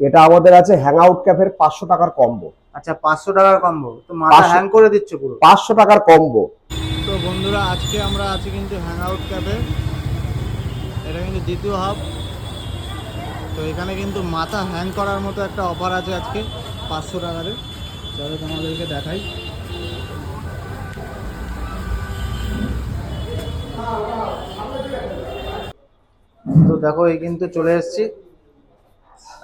এটা আমাদের আছে হ্যাং আউট ক্যাফের 500 টাকার কম্বো। আচ্ছা, 500 টাকার কম্বো তো মাথা হ্যাং করে দিচ্ছ পুরো। 500 টাকার কম্বো। তো বন্ধুরা, আজকে আমরা আছি কিন্তু হ্যাং আউট ক্যাফে। এটা কিন্তু দ্বিতীয় হাব। তো এখানে কিন্তু মাথা হ্যাং করার মতো একটা অফার আছে আজকে 500 টাকারে। চলো তোমাদেরকে দেখাই। তো দেখো, এই কিন্তু চলে এসেছি।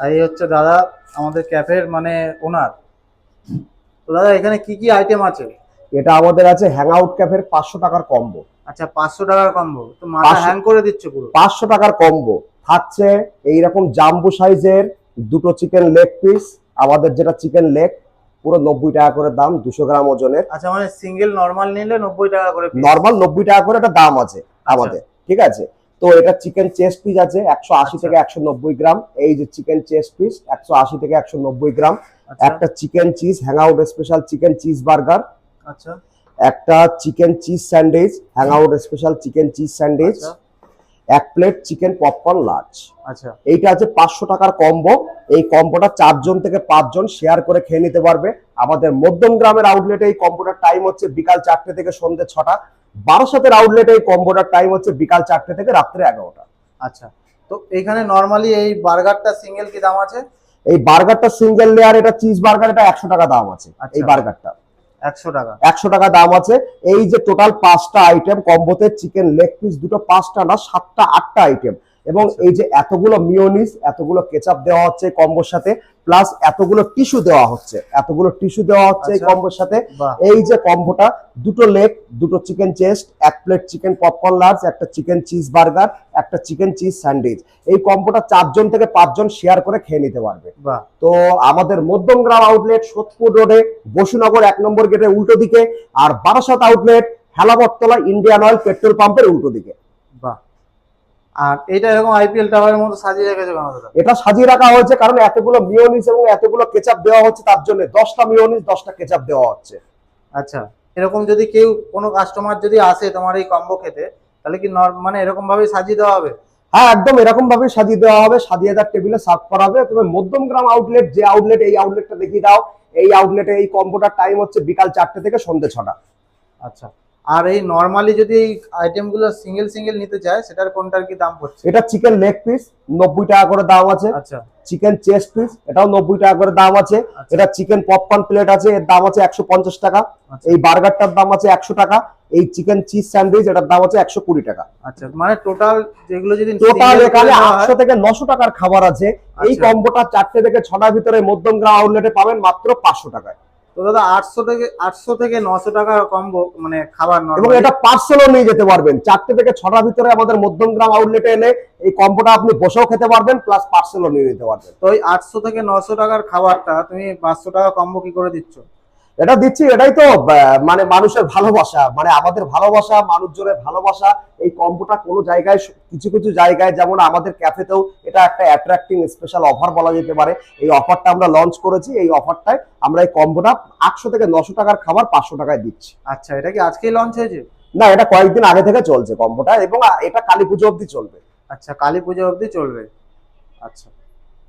আর এই হচ্ছে দাদা, আমাদের ক্যাফের মানে ওনার। তো দাদা, এখানে কি কি আইটেম আছে? এটা আমাদের আছে হ্যাং আউট ক্যাফের 500 টাকার কম্বো। আচ্ছা, 500 টাকার কম্বো তো মাথা হ্যাং করে দিচ্ছ পুরো। 500 টাকার কম্বো থাকছে এইরকম জাম্বো সাইজের দুটো চিকেন লেগ পিস। আমাদের যেটা চিকেন লেগ পুরো 90 টাকা করে দাম, 200 গ্রাম ওজনের। আচ্ছা, মানে সিঙ্গেল নরমাল নিলে 90 টাকা করে piece? নরমাল 90 টাকা করে একটা দাম আছে আমাদের, ঠিক আছে। তো এটা চিকেন চেস্ট পিস আছে 180 থেকে 190 গ্রাম। এই যে চিকেন চেস্ট পিস 180 থেকে 190 গ্রাম। একটা chicken cheese hang out special chicken cheese burger. আচ্ছা, একটা chicken cheese sandwich hang out special chicken cheese sandwich. এক প্লেট চিকেন পপকর্ন লার্জ। আচ্ছা, এইটা আছে 500 টাকার কম্বো। এই কম্বোটা 4 জন থেকে 5 জন শেয়ার করে খেয়ে নিতে পারবে। আমাদের মধ্যম গ্রামের আউটলেটে এই কম্বোটার টাইম হচ্ছে বিকাল 4টে থেকে সন্ধ্যে 6টা। বারাসাতের আউটলেটে এই কম্বোটার টাইম হচ্ছে বিকাল 4টে থেকে রাত্রে 11টা। আচ্ছা। তো এখানে নরমালি এই বার্গারটা সিঙ্গেল কি দাম আছে? এই বার্গারটা সিঙ্গেল লেয়ার, এটা চিজ বার্গার, এটা 100 টাকা দাম আছে। এই বার্গারটা 100 টাকা। 100 টাকা দাম আছে। এই যে টোটাল 5টা আইটেম কম্বোতে, চিকেন লেগ পিস দুটো, 5টা না 7টা 8টা আইটেম। এবং এই যে এতগুলো মিওনিজ, এতগুলো কেচাপ দেওয়া হচ্ছে কম্বোর সাথে, প্লাস এতগুলো টিস্যু দেওয়া হচ্ছে, এই কম্বোর সাথে। এই যে কম্বোটা, দুটো লেগ, দুটো চিকেন চেস্ট, এক প্লেট চিকেন পপকর্ন লার্জ, একটা চিকেন চিজ বার্গার, একটা চিকেন চিজ স্যান্ডউইচ। এই কম্বোটা 4 জন থেকে 5 জন শেয়ার করে খেয়ে নিতে পারবে। তো আমাদের মধ্যমগ্রাম আউটলেট সোদপুর রোডে, বসুনগর 1 নম্বর গেটের উল্টো দিকে, আর Barasat outlet Helabartala Indian Oil petrol পাম্পের উল্টো দিকে। আর এটা এরকম আইপিএল টাওয়ারের মতো সাজিয়ে রেখেছে কেন দাদা? এটা সাজিয়ে রাখা হয়েছে কারণ এতগুলো মিওনিজ এবং এতগুলো কেচাপ দেওয়া হচ্ছে, তার জন্য 10টা মিওনিজ 10টা কেচাপ দেওয়া হচ্ছে। আচ্ছা, এরকম যদি কেউ কোনো কাস্টমার যদি আসে তোমার এই কম্বো খেতে, তাহলে কি মানে এরকম ভাবে সাজিয়ে দেওয়া হবে? হ্যাঁ, একদম এরকম ভাবে সাজিয়ে দেওয়া হবে, সাজিয়ে তার টেবিলে সার্ভ করা হবে। তবে মধ্যমগ্রাম আউটলেট যে আউটলেট, এই আউটলেটটা দেখিয়ে দাও। এই আউটলেটে এই কম্বোটার টাইম হচ্ছে বিকাল 4টে থেকে সন্ধ্যে 6টা। আচ্ছা, আর এই নরমালি যদি এই আইটেমগুলো সিঙ্গেল সিঙ্গেল নিতে চায়, সেটার কোনটার কি দাম পড়ছে? এটা চিকেন লেগ পিস 90 টাকা করে দাম আছে। আচ্ছা, চিকেন চেস্ট পিস এটাও 90 টাকা করে দাম আছে। এটা চিকেন পপকর্ন প্লেট আছে, এর দাম আছে 150 টাকা। এই বার্গারটার দাম আছে 100 টাকা। এই চিকেন চিজ স্যান্ডউইচ এটার দাম আছে 120 টাকা। আচ্ছা, মানে টোটাল যেগুলো যদি টোটাল এখানে 800 থেকে 900 টাকার খাবার আছে। এই কম্বোটা 4টে থেকে 6টার ভিতরে মধ্যমগ্রাম আউটলেটে পাবেন মাত্র 500 টাকায়। তো দাদা, 800 থেকে 900 টাকার কম্বো মানে খাবার, এবং এটা পার্সেলও নিয়ে যেতে পারবেন। 4টে থেকে 6টার ভিতরে আমাদের মধ্যমগ্রাম আউটলেটে এলে এই কম্বোটা আপনি বসেও খেতে পারবেন, প্লাস পার্সেলও নিয়ে নিতে পারবেন। তো এই 800 থেকে 900 টাকার খাবারটা তুমি 500 টাকা কম্বো কি করে দিচ্ছ? এটা দিচ্ছি, এটাই তো মানে মানুষের ভালোবাসা, মানে আমাদের ভালোবাসা, মানুষজনের ভালোবাসা। এই কম্বোটা কোনো জায়গায়, কিছু কিছু জায়গায়, যেমন আমাদের ক্যাফেতেও এটা একটা অ্যাট্রাক্টিং স্পেশাল অফার বলা যেতে পারে। এই অফারটা আমরা লঞ্চ করেছি। এই অফারটায় আমরা এই কম্বোটা 800 থেকে 900 টাকার খাবার 500 টাকায় দিচ্ছি। আচ্ছা, এটা কি আজকেই লঞ্চ হয়েছে? না, এটা কয়েকদিন আগে থেকে চলছে কম্বোটা, এবং এটা কালী পুজো অবধি চলবে। আচ্ছা, কালী পুজো অবধি চলবে। আচ্ছা।